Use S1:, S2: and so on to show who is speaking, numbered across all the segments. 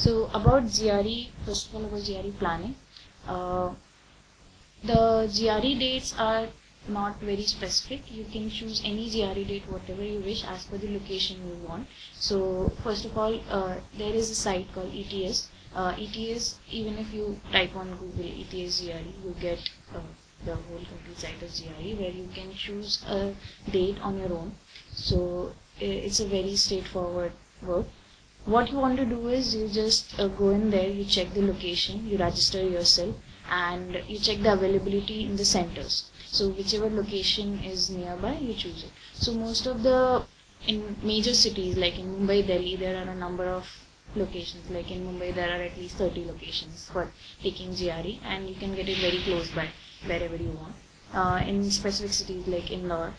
S1: So about GRE, first of all about GRE planning. The GRE dates are not very specific. You can choose any GRE date, whatever you wish, as per the location you want. So first of all, there is a site called ETS. ETS, even if you type on Google ETS GRE, you get the whole complete site of GRE, where you can choose a date on your own. So it's a very straightforward work. What you want to do is you just go in there, you check the location, you register yourself, and you check the availability in the centers. So whichever location is nearby, you choose it. So most of the, in major cities like in Mumbai, Delhi, there are a number of locations. Like in Mumbai, there are at least 30 locations for taking GRE, and you can get it very close by wherever you want. In specific cities like Indore,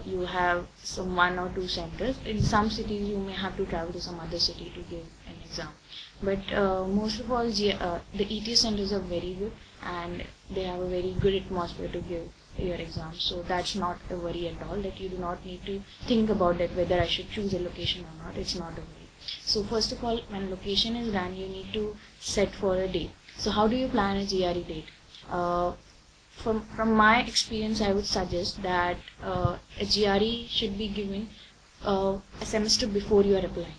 S1: you have some 1 or 2 centers. In some cities, you may have to travel to some other city to give an exam. But most of all, the ETS centers are very good, and they have a very good atmosphere to give your exam. So that's not a worry at all, that you do not need to think about that whether I should choose a location or not. It's not a worry. So first of all, when location is done, you need to set for a date. So how do you plan a GRE date? From my experience, I would suggest that a GRE should be given a semester before you are applying.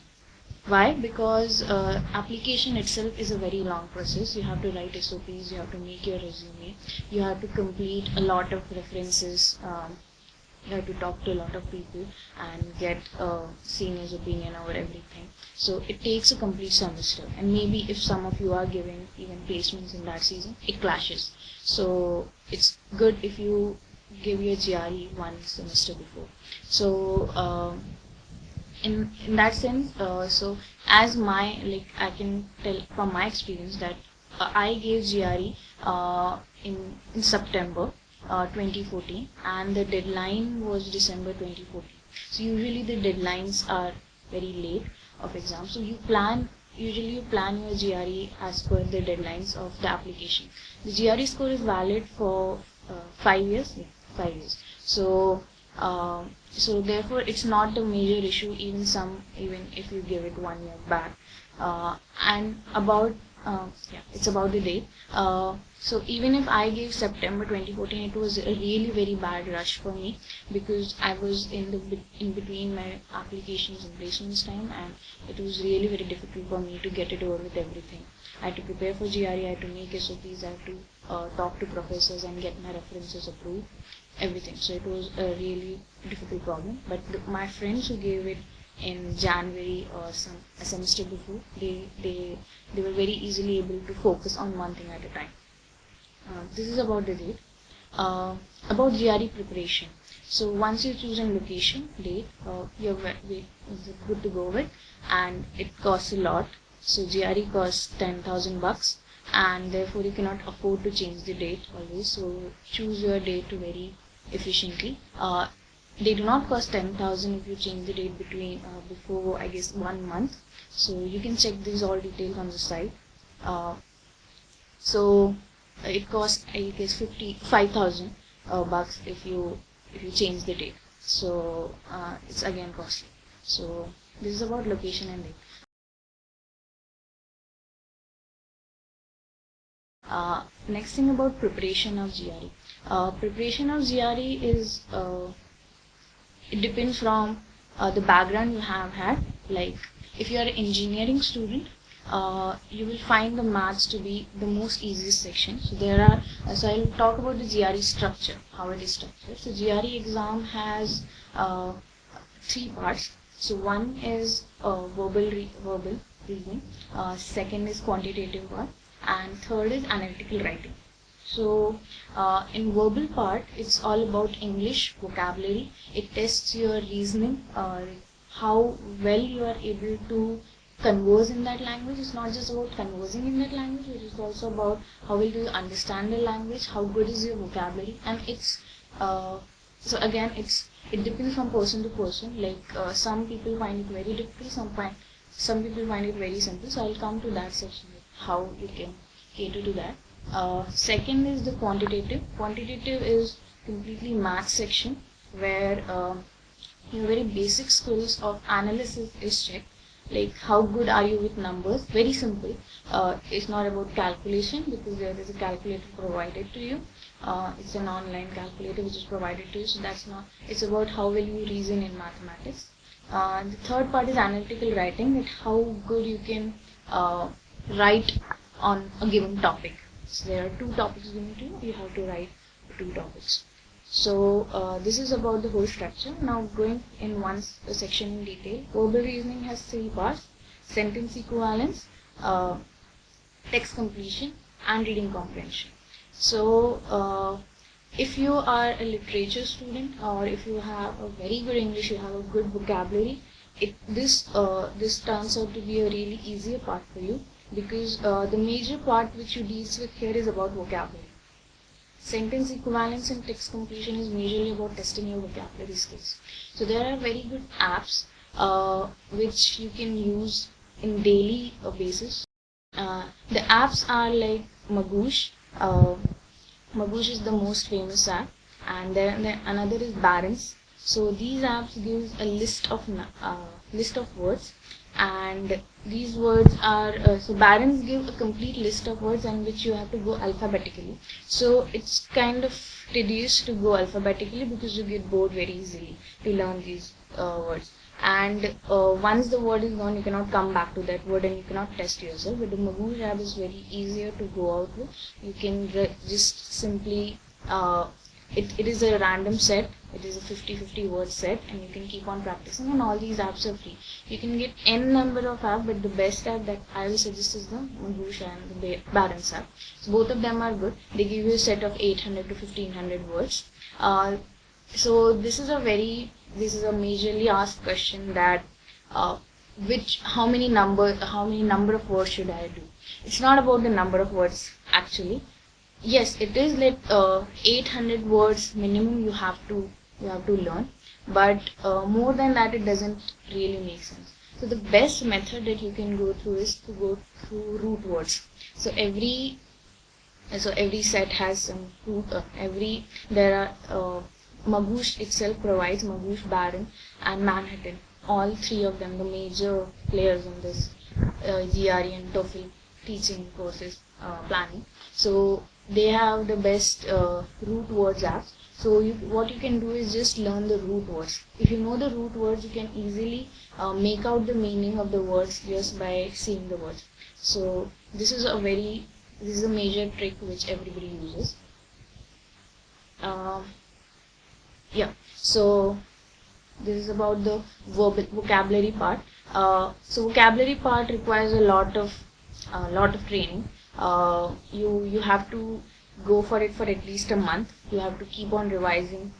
S1: Why? Because application itself is a very long process. You have to write SOPs, you have to make your resume, you have to complete a lot of references, you have to talk to a lot of people and get a senior's opinion over everything. So it takes a complete semester, and maybe if some of you are giving even placements in that season, it clashes. So it's good if you give your GRE 1 semester before. So in that sense, so as I can tell from my experience that I gave GRE in September 2014, and the deadline was December 2014. So usually the deadlines are very late of exams. So usually you plan your GRE as per the deadlines of the application. The GRE score is valid for 5 years. Yeah, 5 years. So therefore it's not a major issue, even if you give it 1 year back. And about it's about the date. So even if I gave September 2014, it was a really very bad rush for me, because I was in between my applications and placements time, and it was really very difficult for me to get it over with everything. I had to prepare for GRE, I had to make SOPs, I had to talk to professors and get my references approved, everything. So it was a really difficult problem. But my friends who gave it in January or a semester before, they were very easily able to focus on one thing at a time. This is about the date. About GRE preparation. So once you choose a location, date, you're good to go with, and it costs a lot. So GRE costs $10,000, and therefore you cannot afford to change the date always. So choose your date very efficiently. They do not cost 10,000 if you change the date before, I guess, 1 month. So you can check these all details on the site. So it costs, I guess, $5,000 if you change the date. So it's again costly. So this is about location and date. Next thing about preparation of GRE. Preparation of GRE is it depends from the background you have had. Like if you are an engineering student, you will find the maths to be the most easiest section. So there are so I'll talk about the GRE structure, how it is structured. So GRE exam has 3 parts. So one is verbal reading, second is quantitative one, and third is analytical writing. So in verbal part, it's all about English vocabulary. It tests your reasoning, how well you are able to converse in that language. It's not just about conversing in that language, it is also about how well do you understand the language, how good is your vocabulary. And it's so again, it depends from person to person. Like some people find it very difficult, some people find it very simple. So I'll come to that section, how you can cater to that. Second is the quantitative. Quantitative is completely math section, where your very basic skills of analysis is checked. like how good are you with numbers. Very simple. It's not about calculation because there is a calculator provided to you. It's an online calculator which is provided to you, so that's not, it's about how will you reason in mathematics. The third part is analytical writing, that how good you can write on a given topic. So there are 2 topics given to you, you have to write 2 topics. So this is about the whole structure. Now going in one section in detail. Verbal reasoning has 3 parts: sentence equivalence, text completion, and reading comprehension. So if you are a literature student, or if you have a very good English, you have a good vocabulary, this turns out to be a really easier part for you, because the major part which you deals with here is about vocabulary. Sentence equivalence and text completion is majorly about testing your vocabulary skills. So there are very good apps which you can use in daily basis. The apps are like Magoosh. Magoosh is the most famous app, and then another is Barron's. So these apps gives a list of words, and these words are so Barron's give a complete list of words in which you have to go alphabetically. So it's kind of tedious to go alphabetically because you get bored very easily to learn these words. And once the word is gone, you cannot come back to that word and you cannot test yourself. But the Magoosh app is very easier to go out with. You can just simply it is a random set. It is a 50-50 word set, and you can keep on practicing, and all these apps are free. You can get n number of apps, but the best app that I will suggest is the Magoosh and the Barron's app. So both of them are good. They give you a set of 800 to 1500 words. So this is a majorly asked question, that how many number of words should I do? It's not about the number of words actually. Yes, it is like 800 words minimum you have to learn, but more than that it doesn't really make sense. So the best method that you can go through is to go through root words. So every set has some root. Magoosh itself provides, Magoosh, Barron, and Manhattan. All 3 of them, the major players in this GRE and TOEFL teaching courses planning. So they have the best root words apps. So what you can do is just learn the root words. If you know the root words, you can easily make out the meaning of the words just by seeing the words. So this is a major trick which everybody uses. Yeah, so this is about the vocabulary part. So vocabulary part requires a lot of training. You have to go for it for at least a month. You have to keep on revising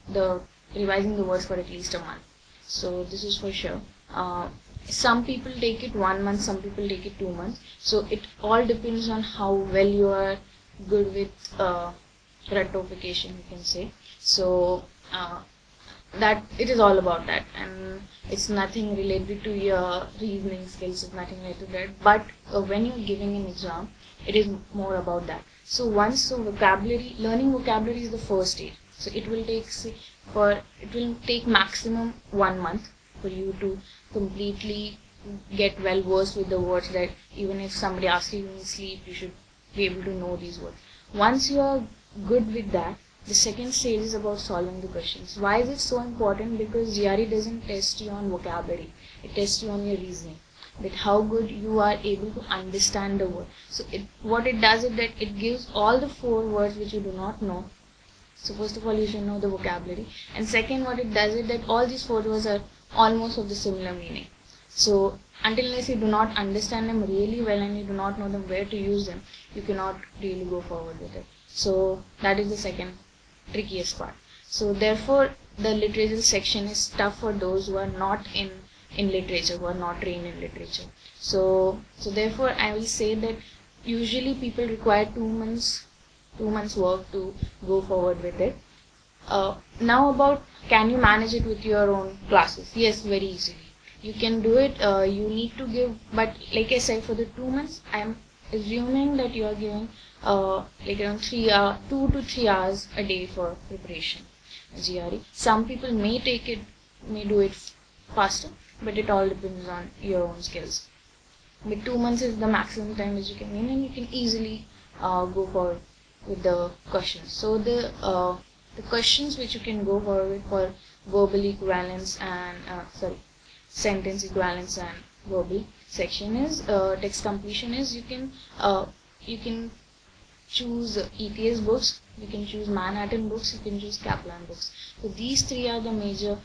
S1: the words for at least a month. So this is for sure. Some people take it 1 month, some people take it 2 months. So it all depends on how well you are good with ratification, you can say. So that it is all about that, and it's nothing related to your reasoning skills. It's nothing related to that. But when you're giving an exam, it is more about that. So learning vocabulary is the first stage. So it will take maximum 1 month for you to completely get well versed with the words, that even if somebody asks you in sleep, you should be able to know these words. Once you are good with that, the second stage is about solving the questions. Why is it so important? Because GRE doesn't test you on vocabulary. It tests you on your reasoning, that how good you are able to understand the word. So what it does is that it gives all the 4 words which you do not know. So first of all, you should know the vocabulary. And second, what it does is that all these 4 words are almost of the similar meaning. So unless you do not understand them really well and you do not know them where to use them, you cannot really go forward with it. So that is the second trickiest part. So therefore the literature section is tough for those who are not in literature, who are not trained in literature. So therefore I will say that usually people require 2 months work to go forward with it. Now about, can you manage it with your own classes? Yes, very easily. You can do it. You need to give, but like I said, for the 2 months, I am assuming that you are giving like around 2 to 3 hours a day for preparation GRE. Some people may do it faster, but it all depends on your own skills. But 2 months is the maximum time which you can win, and you can easily go forward with the questions. So the questions which you can go forward with for verbal equivalence and sentence equivalence and verbal section is text completion is you can choose ETS books, you can choose Manhattan books, you can choose Kaplan books. So these three are the major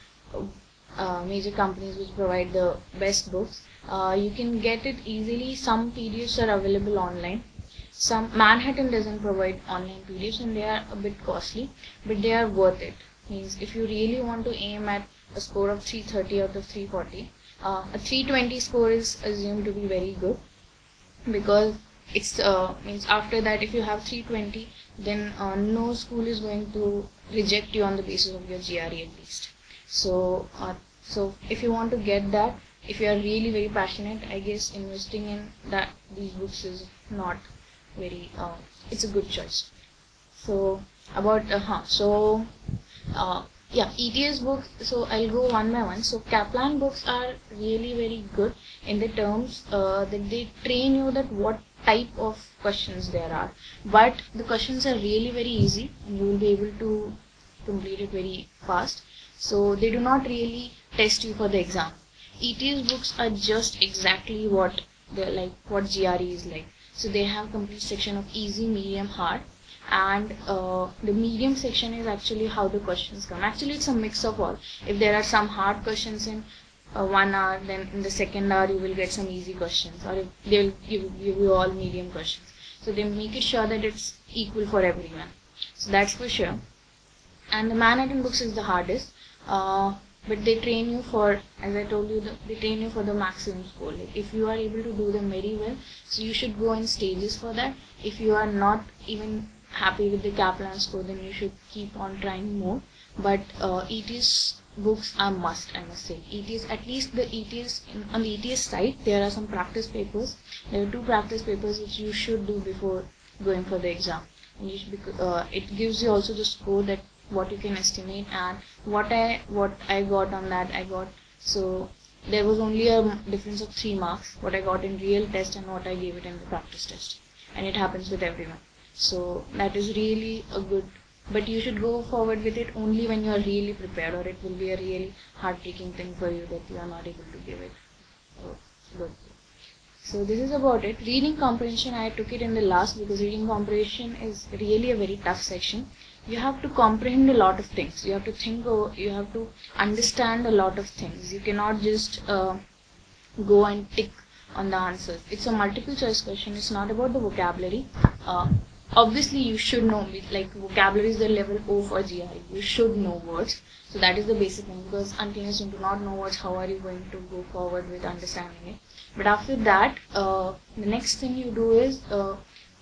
S1: companies which provide the best books. You can get it easily. Some PDFs are available online. Some Manhattan doesn't provide online PDFs and they are a bit costly, but they are worth it. Means if you really want to aim at a score of 330 out of 340, a 320 score is assumed to be very good, because it's means after that if you have 320, then no school is going to reject you on the basis of your GRE at least. So if you want to get that, if you are really very passionate, I guess investing in that these books is not very it's a good choice. So about yeah, ETS books, so I'll go one by one. So Kaplan books are really very good in the terms that they train you that what type of questions there are, but the questions are really very easy and you will be able to complete it very fast. So they do not really test you for the exam. ETS books are just exactly what they're like, what GRE is like. So they have complete section of easy, medium, hard, and the medium section is actually how the questions come. Actually, it's a mix of all. If there are some hard questions in 1 hour, then in the second hour you will get some easy questions, or if they will give you all medium questions. So they make it sure that it's equal for everyone. So that's for sure. And the Manhattan books is the hardest, but they train you for, as I told you, they train you for the maximum score. Like if you are able to do them very well, so you should go in stages for that. If you are not even happy with the Kaplan score, then you should keep on trying more. But ETS books are must, I must say. ETS, at least the ETS, on the ETS side, there are some practice papers. There are 2 practice papers which you should do before going for the exam. And you should it gives you also the score, that what you can estimate, and what I got on that. So there was only a difference of 3 marks, what I got in real test and what I gave it in the practice test, and it happens with everyone. So that is really a good, but you should go forward with it only when you are really prepared, or it will be a really heartbreaking thing for you that you are not able to give it. Good. So this is about it. Reading comprehension, I took it in the last because reading comprehension is really a very tough section. You have to comprehend a lot of things. You have to think, you have to understand a lot of things. You cannot just go and tick on the answers. It's a multiple choice question. It's not about the vocabulary. Obviously, you should know, like vocabulary is the level O for GRE. You should know words. So that is the basic thing, because until you do not know words, how are you going to go forward with understanding it? But after that, the next thing you do is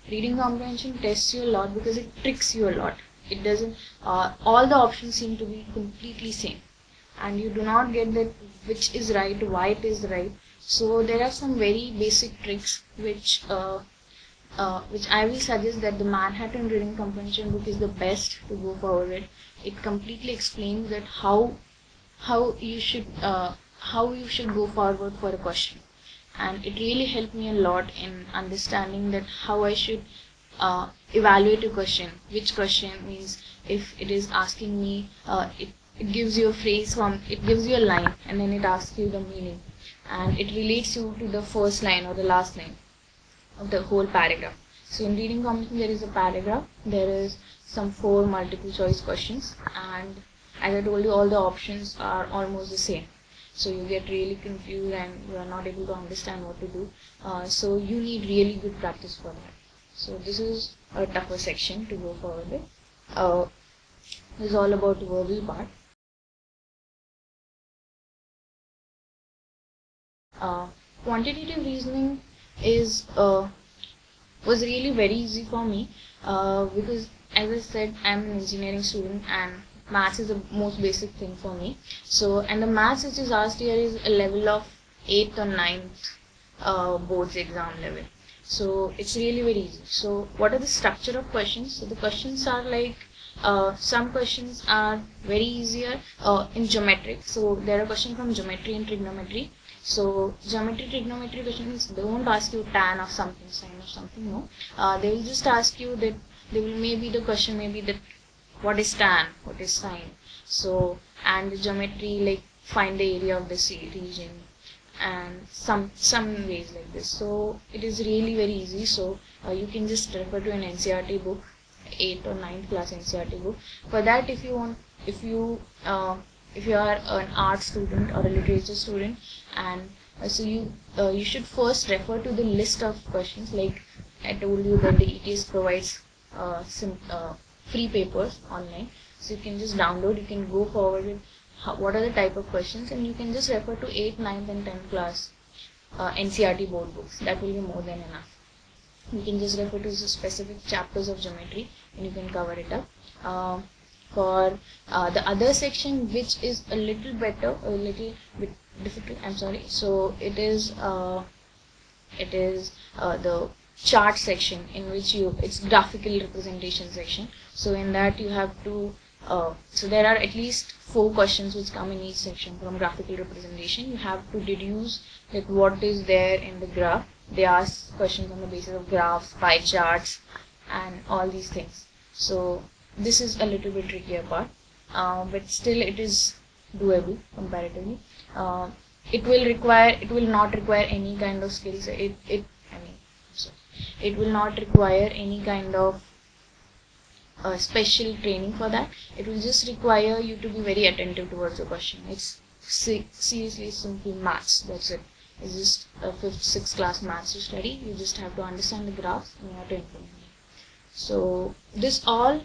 S1: reading comprehension tests you a lot because it tricks you a lot. It doesn't, all the options seem to be completely same, and you do not get that which is right, why it is right. So there are some very basic tricks which I will suggest that the Manhattan Reading Comprehension book is the best to go forward with. It completely explains that how you should go forward for a question, and it really helped me a lot in understanding that how I should evaluate a question. Which question means, if it is asking me, it gives you a phrase it gives you a line, and then it asks you the meaning, and it relates you to the first line or the last line of the whole paragraph. So in reading comprehension, there is a paragraph, there is some 4 multiple choice questions, and as I told you, all the options are almost the same. So you get really confused and you are not able to understand what to do. So you need really good practice for that. So this is a tougher section to go forward with. This is all about the verbal part. Quantitative reasoning was really very easy for me, because as I said, I'm an engineering student and maths is the most basic thing for me. So, and the maths which is asked here is a level of 8th or 9th boards exam level. So it's really very easy. So what are the structure of questions? So the questions are like, Some questions are very easier in geometric. So there are questions from geometry and trigonometry. So geometry, trigonometry questions, they won't ask you tan of something, sine of something, no. They will just ask you that, they will, maybe the question may be that what is tan, what is sine. So, and the geometry, like find the area of the region, and some ways like this. So it is really very easy. So you can just refer to an NCRT book, 8th or 9th class NCRT book. For that, if you want, if you are an art student or a literature student, and so you should first refer to the list of questions. Like I told you that the ETS provides free papers online, so you can just download, you can go forward with what are the type of questions, and you can just refer to 8th, 9th and 10th class NCRT board books. That will be more than enough. You can just refer to the specific chapters of geometry and you can cover it up. For the other section, which is a little better, a little bit difficult, I'm sorry. So it is the chart section, in which it's graphical representation section. So in that you have to so there are at least 4 questions which come in each section from graphical representation. You have to deduce that what is there in the graph. They ask questions on the basis of graphs, pie charts, and all these things. So this is a little bit trickier part, but still it is doable comparatively. It will not require any kind of skills. It will not require any kind of special training for that. It will just require you to be very attentive towards the question. It's seriously simple maths. That's it. It's just a 5th, 6th class maths to study. You just have to understand the graphs and you have to implement it. So this all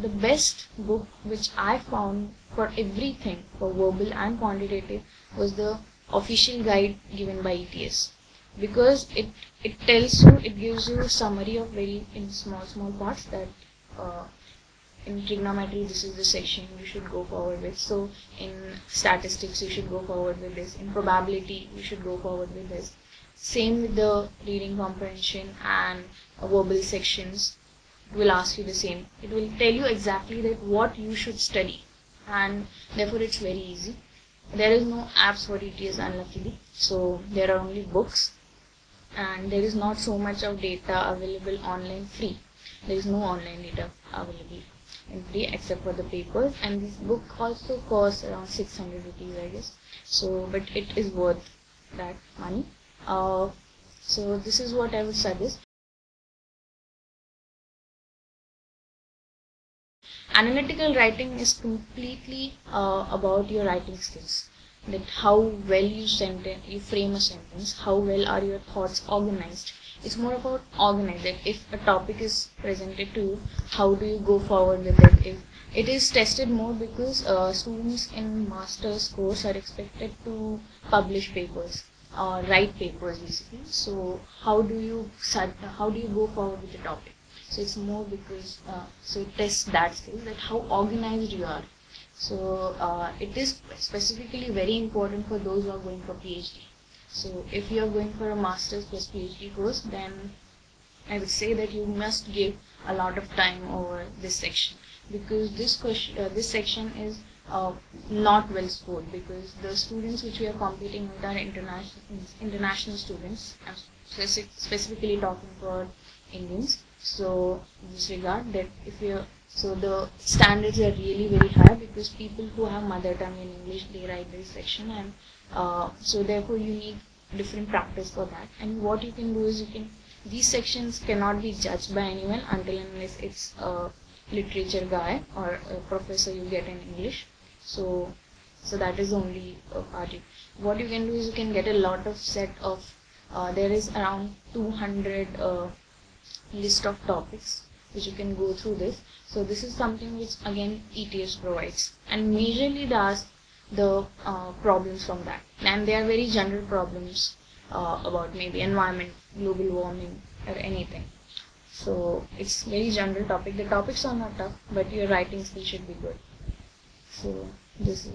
S1: the best book which I found for everything, for verbal and quantitative, was the official guide given by ETS, because it tells you, it gives you a summary of very in small parts, that in trigonometry this is the section you should go forward with. So in statistics you should go forward with this. In probability you should go forward with this. Same with the reading comprehension and verbal sections. It will ask you the same. It will tell you exactly that what you should study, and therefore it's very easy. There is no apps for ETS, unluckily. So there are only books, and there is not so much of data available online free. There is no online data available in free except for the papers, and this book also costs around 600 rupees, I guess. So, but it is worth that money. So this is what I would suggest. Analytical writing is completely about your writing skills. That how well you frame a sentence, how well are your thoughts organized. It's more about organized. That if a topic is presented to you, how do you go forward with it? If it is tested more because students in master's course are expected to publish papers, write papers basically. So how do you go forward with the topic? So it's more because so it tests that skill, that how organized you are. So it is specifically very important for those who are going for PhD. So if you are going for a master's plus PhD course, then I would say that you must give a lot of time over this section, because this section is not well scored, because the students which we are competing with are international students. I'm specifically talking for Indians. So in this regard, that if you so the standards are really very high, because people who have mother tongue in English, they write this section, and so therefore you need different practice for that. And what you can do is these sections cannot be judged by anyone until and unless it's a literature guy or a professor you get in English. So that is only a part. What you can do is you can get a lot of set of there is around 200 list of topics which you can go through this. So this is something which again ETS provides, and majorly they ask the problems from that, and they are very general problems about maybe environment, global warming, or anything. So it's very general topic. The topics are not tough, but your writing skill should be good. So this is